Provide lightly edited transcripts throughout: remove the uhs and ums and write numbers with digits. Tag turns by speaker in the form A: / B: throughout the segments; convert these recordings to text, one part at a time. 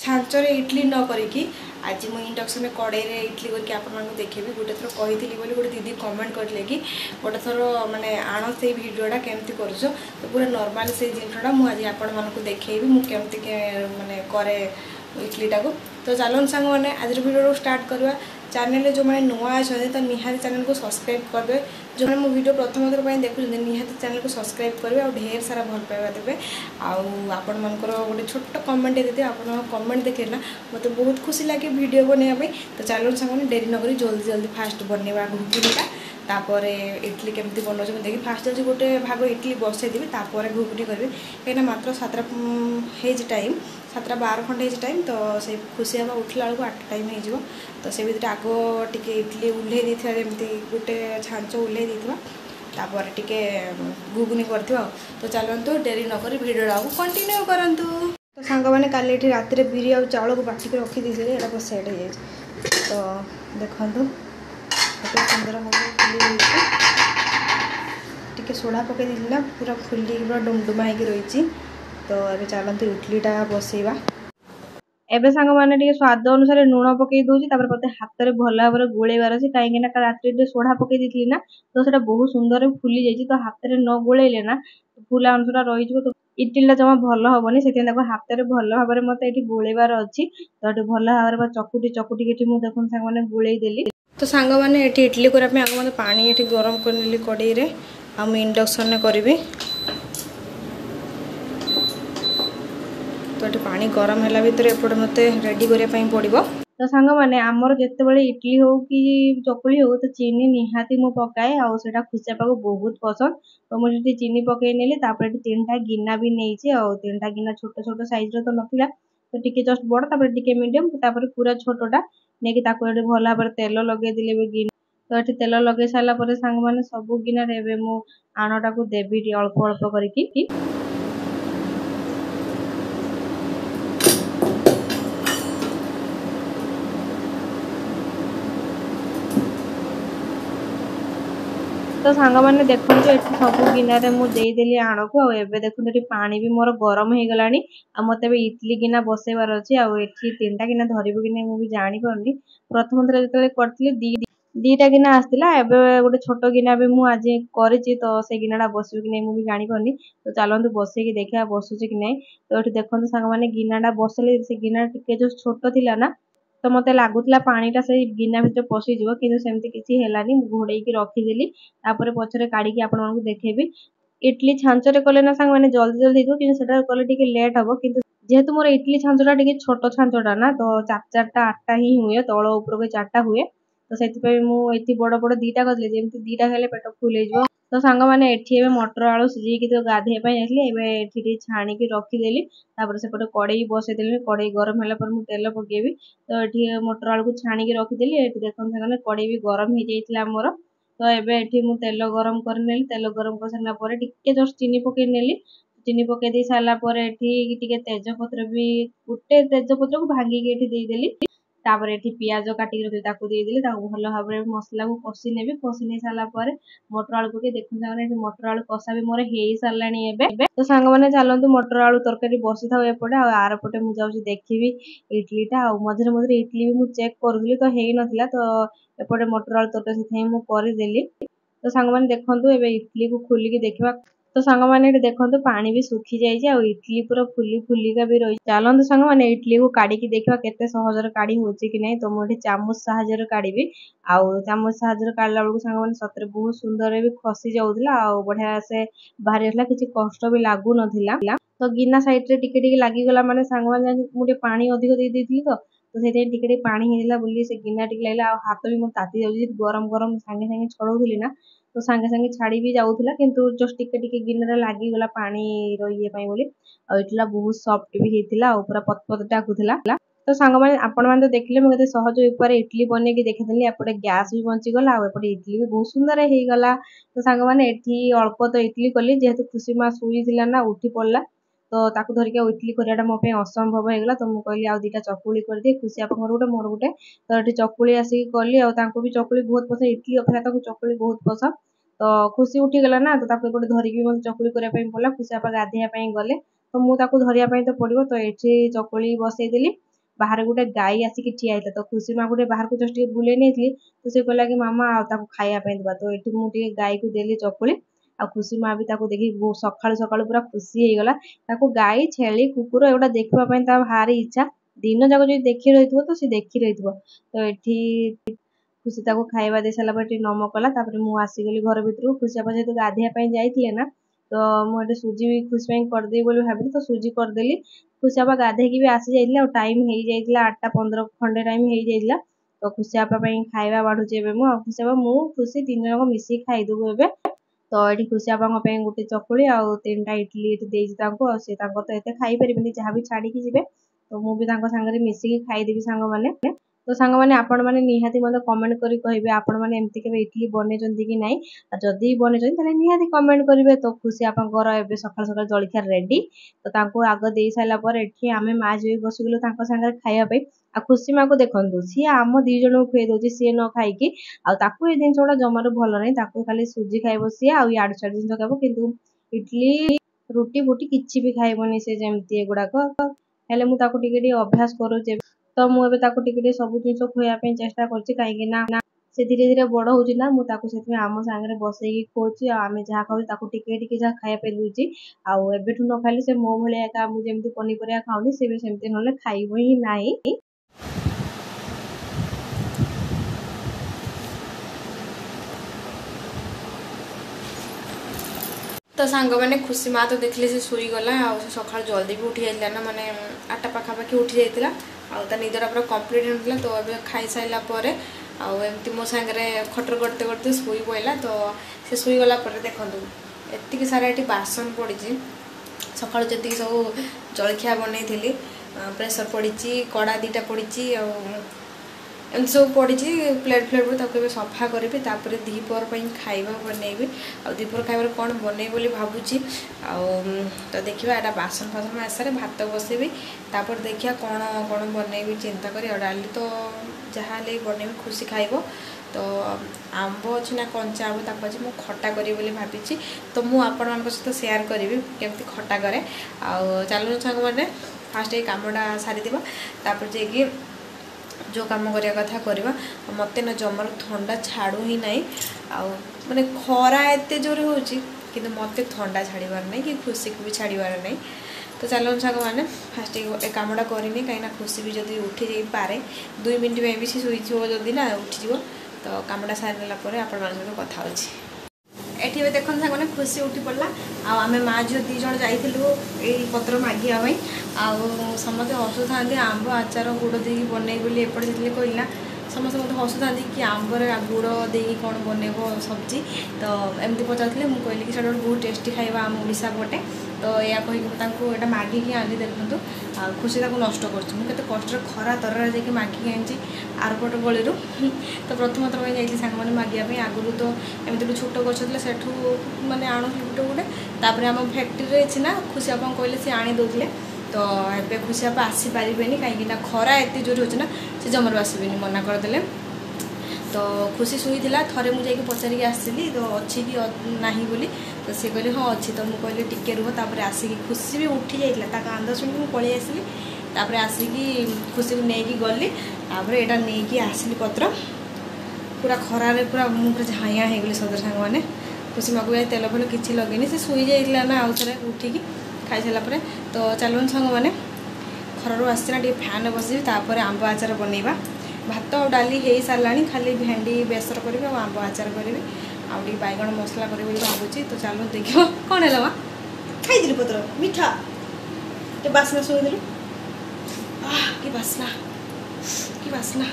A: छांचर इडली न करिकी आज मुझे इंडक्शन कड़े इडली करके आपको देखेबी। गोटे थर कही गोटे दीदी कमेंट करले कि गोटे थर माने आण से भिडटा केमती कर तो पूरा नॉर्मल से जिनटा मुझे आपको देखेबी मुझे माने करे इडलीटा को। तो चलन सांग मैंने आज भिडियो स्टार्ट करवा। चैनल जो मैंने नुआ अच्छे तो निहाती चैनल को सब्सक्राइब करदे। जो मैंने मो वीडियो प्रथम थर देखुं निहाती चैनल को सब्सक्राइब करेंगे और ढेर सारा भल पाइबा देवे। आपण मनकर गोटे छोट कमेंट देते आप कमेंट देखे ना मत बहुत खुशी लगे वीडियो बनवाई। तो चैनल सांग डेरी नक जल्दी जल्दी फास्ट बनवा घुगुनीटा तापर इडली केमती बनाऊँ देखिए फास्ट जल्दी गोटे भाग इडली बसईदेवी तापर घुगुनी करी कहीं मात्र 7टा टाइम 7:12 खंडे टाइम। तो से खुशी हाँ उठला बेलू 8 टाइम हो। तो से भर आग टे इडली उल्हे जमी गोटे छांच उल्हे तापर टे घुगुनी कर। तो चलतु डेरी नक भिडियो को कंटिन्यू करूँ। तो सांग मैंने काली राति बिरी आ चाउल को बाटिक रखी दी यहाँ सेट हो जाए। तो देखु बहुत सुंदर भाव टे सोडा पकई दी पूरा फुली पूरा डुमडुमा हो रही। तो ये चलते इडलीटा बसैवा। एबे सांग मैंने स्वाद अनुसार लुण पकई दूसरी मत हाथ में भल भाव गोलेबार अच्छे कहीं रात सोडा पकई दी ना तो सर बहुत सुंदर फुली जाइए। तो हाथ में न गोलेले ना फुला अंश रही। तो इडलीटा जमा भल हेनी से हाथ में भल भाव में मत ये गोलेबार अच्छी। तो ये भल भाव चकुटी चकुटी मुझे देखो सांग मैंने गोले देली। तो सांग मैंने इडली करने आगे मतलब पानी ये गरम कर कड़े आ इंडक्शन करी। तो ये पानी गरम है भितर एपटे मत रेडी करने पड़ो। तो सांग मैंने आमर जिते इडली हो कि चकुली हो तो चीनी निहाती मु पकाए आटा खुशियापा को बहुत पसंद। तो मुझे चीनी पकई नेली 3टा गिना भी नहीं 3टा गिना छोट छोट सैज तो नाला तो टी जस्ट बड़ टे मीडियम पूरा छोटा नहीं भल भाव तेल लगे देले गिना। तो ये तेल लगे सारापर सांग मैंने सब गिना मु आणटा को देवी अल्प अल्प करके। तो सांग मैंने देखो ये सब गिनारे मुदेली आण को देखो ये पानी भी मोर गरम हो गला। मत इडली गिना बसैबार अच्छे आठ 3टा गिना धरब कि नहीं मुझे जानी प्रथम थर जो करी दीटा गिना आसला एवं गोटे छोट गिना भी मुझे करी। तो से गिनाटा बस कि नहीं मुझे जानी। तो चलतु बसैकी देखा बसुचे कि नहीं। तो ये देखो सांग मैंने गिनाटा बसले से गिना टे जो छोट थी ना तो मत लगुला पानीटा से गिना भर पशिज कि सेमती किसी है घोड़े रखीदेली पछरे काढ़ी आपको देखेबी। इडली छांचरे कले ना सांग मैंने जल्दी जल्दी कि कले लेट हम कि जेहेतु मोर इडली छांचटा टे छोट छांचटा ना तो 4-4टा 8टा ही हुए तल ऊपर 4टा हुए। तो से मुझे बड़ बड़ 2टा कर जमी 2टा खाले पेट फुल हो। तो सांग मैंने ये मटर आलू सीझे तो गाधेवाई जाइए छाणिकी रखीदेली सेपटे कड़े बसईदेली कड़े गरम है तेल पकेबी। तो ये मटर आलू को छाणिकी रखीदेली ये देखो कड़े भी गरम हो जाइए मोर। तो ये मुझे तेल गरम कर तेल गरम कर सारापर टे जस्ट चीनी पकई नेली चीनी पकई दी सारापर ये तेजपत्र भी गोटे तेजपत्र को भांगिकी देदेली ये पियाज काटिक रखी देदेली भल भाव मसला को कषि नेबी कषि नहीं सारापर मटर आलू पकई देखते मटर आलू कषा भी मोर हो सारे। तो सांग मैंने चलतु मटर आलू तरकारी बसी था एपटे आर पटे मुझे देखी इडलीटा मझे मझे इडली भी मुझे चेक करूली तो हो नाला। तो एपटे मटर आलू तरकारी से करदेली। तो सांग मैंने देखो इडली को खोलिकी देखा। तो सांग मैंने देखो पानी भी सुखी जाइए इडली पूरा फुली फुलिका भी रही। चलते सांग मैंने इडली को काढ़ी देखा केते सहजरे काढ़ी होची कि नहीं। तो मुझे चामच साहाय्य काढ़ी आउ चामच साहाय्य काढ़ला बेलू सांग मैंने सतरे बहुत सुंदर भी खसी जाऊला बढ़िया से बाहरी आसला किसी कष्ट भी लागू नथिला। तो गिना साइड टे लगिगला माने सांग मैंने मुझे पानी अधिक दे देती तो से पानी होगा बोली से गिना टे लगे हाथ भी मोर ताती जाऊँगी गरम गरम सांगे सांगे छड़ौली ना तो सांगे सांगे छाड़ी भी जाऊला किंतु जस्ट टिके गिना लगिगला पानी ये बोली इडला बहुत सॉफ्ट भी होता पूरा पतपत डाकुला। तो सांग मैंने आपण मैंने तो देखिले मुझे सहज उपाय इडली बन के देखी एपटे गैस भी बचीगला आउटे इडली भी बहुत सुंदर हो गला। तो सांग मैंने अल्प तो इडली कली जेहेतु खुशी माँ शुई ना उठी पड़ा तो ताकू धरिक इडली कराटा मो असंभव होगा। तो मुझे कहली 2टा चकुली कर दिए खुशी आप गोटे मोर गोटे तो ये चकुली आसिक कली भी चकुली बहुत पसंद इडली अपेक्षा चकुली बहुत पसंद। तो खुशी उठीगला ना तो एपटे धरिकी मतलब चकुली करने पड़ा खुशी आप गाधेवाई गले तो मुझे धरिया तो पड़ो। तो ये चकुली बसईदेली बाहर गोटे गाई आसिक ठिया होता तो खुशी माँ गोटे बाहर को जस्ट बुले नहीं तो सी कहला कि मामा खाइबा देवा तो ये मुझे गाई को देली चकुली आ खुशी माँ भी देखी सकाଳୁ ସକାଳୁ पूरा खुशी ହେଇଗଲା गाई छेली कुकुर एगुड़ा देखा भारी इच्छा दिन जाक जो देखी रही तो सी देखी रही तो ये खुशी खाଇବା दे सारा पर नम कला मुझे आसीगली घर भर खुशी आप जेहतु गाधेवाई जाइए ना तो मुझे सुजी भी खुशी करदेवी बोली भाविली तो सुजी करदेली खुशी आप गाधेकी भी आसी जाइए टाइम हो जाइए 8:15 खंडे टाइम हो जाइए तो खुशी आप खाଇବା बाढ़ुचे खुशी आप मु खुशी 3 जन मिसिक खाईदेबू ए तो ये खुशी आप गोटे चकुली आउ 3टा इडली सी तो ये खाई पारे जहाँ भी छाड़ी जी तो मुझे सांगे मिसिकी खाईदेवी सांग मैंने तो सांग मैंने आपण मैंने निहाती मत कमेंट करी कहिबे आपण मैंने एमती केबे इडली बनेचंती कि नहीं जदि बनेचंती ताले निहाती कमेंट करिवे तो खुशी आपंकर एबे सकाळ सकाळ जळखिया रेडी तो तांको आग देई साइला पर एठी आमे मा जे बसिगलो तांको संगे खाइया पे आ खुशी माँ को देखु सी आम 2 जन को खुए दउची सी न खाइकी आ ताकू ए जिन छोड़ा जमार भल नहीं ताकू खाली सुजी खाइबो सी आ याड छाड जिन खाइबो किंतु इडली रुटी फुटी किछि भी खाइबोनी से जेमती एगुडाक हेले मु ताकू टिके अभ्यास करूचे तो मुझे टिके सब जिन खुआई चेष्टा कर से धीरे धीरे बड़ होची ना मुझे आम सांगे बसई खोची आम जहाँ खाऊ टिके जहाँ खायापे दूची आबू न खाली से मो भाया मुझे पनीपरिया खाऊनी सी भी सेमती ना खाइब ही नहीं तो सांग मैंने खुशी माँ तो देखली से शुईगला सका जल्दी भी उठी जाता ना माने 8टा पाखापाखि उठी जाता आ निदरा पूरा कम्प्लीट होता तो अब खाई सारापर आमती मो सांगे खटर करते करते शुई पड़ा तो से शुईगला देखूँ एति सारा ये बासन पड़ी सका जी सब जलखिया बनई प्रेसर पड़ी कड़ा 2टा पड़ी एमती सब पड़ी प्लेट प्लेट सफा करी दीपर खाइबा बनैबी दीपर खाइबार कौन बन बोली भावुची तो देखा यहाँ बासन फासन आसारे भात बसैबी तापर देखिया कौन कौन बनैबी चिंता करी डाली तो जहाँ बनैबी खुशी खाइब तो आंब अच्छी ना कंचा आंब ताको आज मुझे खटा करी बोली भाभी तो मुझे आपण मान सहित सेयार करी केमती खटा करे चलो सांग मैंने फास्ट ये कामटा सारीद तापर जाकि जो काम करिया कथा करवा मत ना जमार ठंडा छाड़ू ही नहीं माने खरा एत जोर हो मत ठंडा छाड़बार नहीं कि खुशी को भी छाड़बार नहीं तो चलो सांग मैंने फास्ट ये कामटा करनी कहीं खुशी भी जब उठी जा पारे 2 मिनट में भी सी शुई जदि ना उठीज तो कामटा सारी नाला आप कथा एठी देखो सांगे खुशी उठी पड़ा आम माँ झील 2 जन जाइलु पत्र मागिया समस्त हसुता आंब आचार गुड़ दे बन बोली एपटे से कहला समस्त मत हसुता कि आंबर गुड़ दे कौन बनब सब्जी तो एमती पचारे मुझे कहली कि बहुत टेस्टी खाଇବା आम ओडिशा पटे तो या कहीटा मागिकी आनी देखूँ खुशी नष्ट करते कष्ट खरा तरह जाकि मागिकी आनी आरपट गली तो प्रथम थर जाइए सांग मैंने मागे आगुरी तो एमती छोट गच से मैंने आणु गोटे गोटे तापर आम फैक्ट्री ना खुशी आप कहले सी आनी दौले तो ए खुशी आप आसीपारे कहीं खरा एत जोर हो से जमार आसबे मना करदे तो खुशी शुई थे मुझे पचारिक आसली तो अच्छी कि नहीं बोली तो सी कहले हाँ अच्छी तो मुझे कहली टिके रुह तापर आसिक खुशी भी उठी जाता कांद शुणी मुझे पलि आसली तापर आसिकी खुशी को लेकिन गली तापर यहाँ नहीं आसली पत्र पूरा खरारे पूरा मुझे झाइया हो गली सदर सांग मैंने खुशी माँ को तेल फेल किसी लगेनी से शुई जाइला ना आउ थे उठिकी खाई सारापर तो चलो सांग मैंने खरु आसना टे फैन बस तापर आंब आचार बनइबा भात और डाली हो सारा खाली भेंडी बेसर करी आंब आचार करी आगे बैगण मसला करी भावुची तो चलो देख कौन है माँ खाई पत्र मीठा टे बासना शुईदेलु कि बासना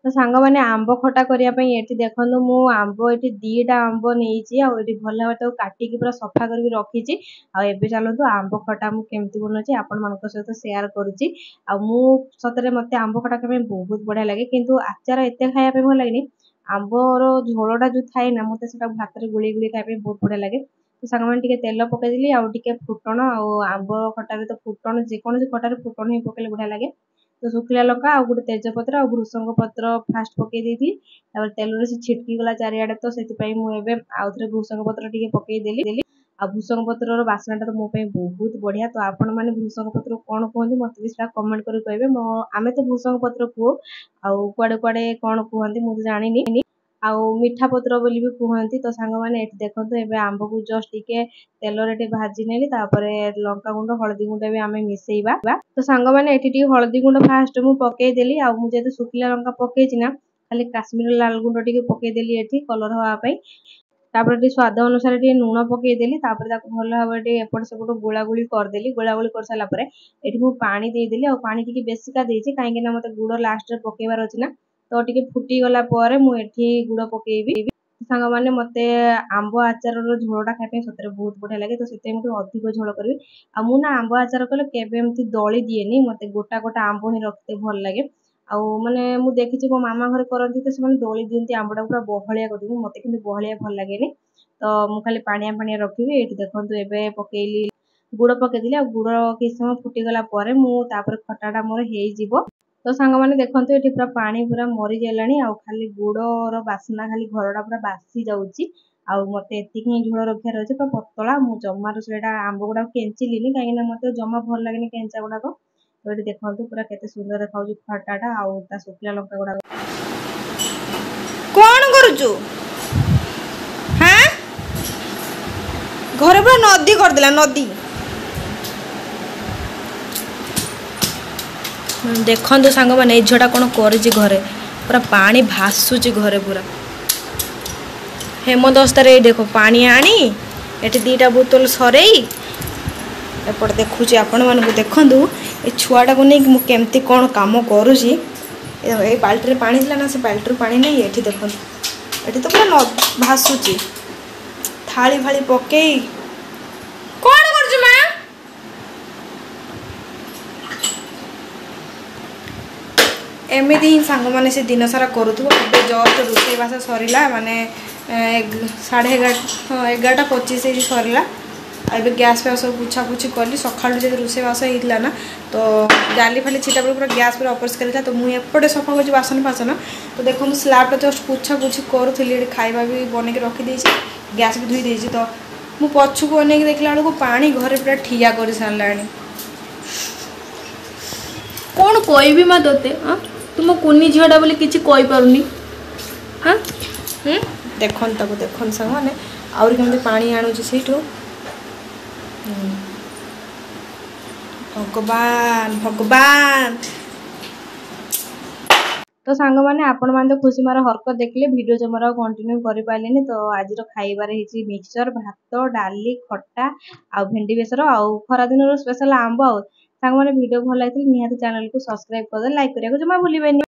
A: तो सांग मैंने आंब खटा करने ये देखो मु आंब ये 2टा आंब नहीं भल भाव काटिकी पूरा सफा करके रखी आबे चलतु आंब खटा मुझे बनाऊँ आपण मान सहित सेयार करुच्ची सतरे मत आंब खटा खाई बहुत बढ़िया लगे किंतु आचार एत खायापे भल लगे आंबर झोलटा जो थाए ना मत से भात में गुड़ी गुड़ी खाया बहुत बढ़िया लगे तो सांग मैंने तेल पकईदेली आगे फुटण आंब खटार तो फुटण जेकोसी खटार फुटण ही पकड़े बढ़िया लगे तो शुखिला लंका आ गोटे तेजपत्र आ भृषंग पत्र फास्ट पकई देती तेल से छिटकी गला चारिआडे तो से मुझे आउ थे भृषंग पत्र टी पकईदेली आ भूसंग पत्रर बास्नाटा तो मो पे बहुत बढ़िया। तो आपण मैंने भूसंग पत्र कौन कहते मत भी कमेंट कर कहे। आम तो भूसंग पत्र कहू आड़े कुआड़े कौन कहते मुझे जानी आउ मीठा पत्र बोली भी कहते। तो सांग मैंने देखो ए आंब को जस्ट टिके तेल रे भाजी नेली लंका गुंड हलदी गुंड भी आम मिसेଇବା। तो सांग मैंने ये हलदी गुंड फास्ट मु पकईदेली मुझे शुखिला लंका पकई ना खाली काश्मीर लाल गुंड टी पकईदेली ये कलर हाँवाई। तापर स्वाद अनुसार लुण पकईदेली भल भाव एपट सेपट गोलागोली करदेली। गोलागोली कर सारा ये पानी देदेली आ पानी टी बेसिका देती कहीं मत गुड़ लास्ट पकईबार अच्छी ना। तो टी फुटी गला मुझे गुड़ पकईबी। सांग मैंने मत आंब आचार झोलटा खाई सतरे बहुत बढ़िया लगे। तो से मुझे अधिक झोल करी मुझे आंब आचार कले केमती दली दिए मत गोटा गोटा आंब ही रखते भल लगे। आउ माने मु देखी मो मामा घर करती तो से दली दिखती आंबटा पूरा बहलिया कर मत कि बहलिया भल लगे। तो मु खाली पानिया पानिया रखी ये देखो ए पकईली गुड़ पकईदेली आ गुड़ किस समय फुटीगला मुझे खटाटा मोर हो। तो सांग मैंने देखो ये पूरा पानी पूरा मरी जालानी खाली गुड़र बास्ना खाली घरटा पूरा बासी जाऊँगी। मत एति झोल रखार अच्छे पूरा पतला मुझे जमार से आंब गुड़ा केंचिली कहीं मत जमा भल लगे केंचा गुड़ाक। तो ये देखो पूरा केते सुंदर देखा खटाटा आ शुखिला लंका गुड़ा
B: कौन करुचु हाँ घर पूरा नदी करदेला नदी। देखो सांग मैंने झीटा कौन कर घरे पूरा पानी भासुची घरे पूरा हेमदस्तार देखो पानी आनी एटी दीटा बोतल सरई एपट देखुची आपण मानक देखु ये छुआटा को नहीं केमती कौन कम करुची। बाल्टी पानी थी ना से बाल्टी पानी नहीं ये देखो ये तो पूरा भासुची थाली भाली पकई कौन कर माँ एमती ही सांग मैंने से दिन सारा करूँ जस्ट रोसईबास सरला माने 11:30 सरला। एबे गैस फैस सब पुछापुछी कली सका जो रोसईबास होता ना तो डाली फाली छिटा पूरा गैस पूरा अपरिष्कार था। तो मुझे एपटे सफा कर बासन फासन तो देखो स्लाबटा जस्ट पुछापुछी करूली खाଇବା भी बनई रखीदे गैस भी धोई देती। तो मु पछक अनेक देखला बेलू पानी घरे पूरा ठिया कर सारा कौन कहबी माँ तोते तुम कुनी झीटा बोली किसी कहीपरूनी हाँ देखन तक देखन सांग मैंने आउरी केमती पानी आणुची सेठू भगवान भगवान।
A: तो सांग मैंने आपण मैंने तो खुशी मार हरकत देखले वीडियो जमार कंटिन्यू कर पारे। तो आज खाइबार मिक्सचर भात डाली खट्टा आ भेंडी बेसर आ खरा दिन स्पेशल आंब आ सांग मैंने वीडियो भल लगी निहाती चैनल को सब्सक्राइब कर लाइक करिया जमा भूलिबेनी।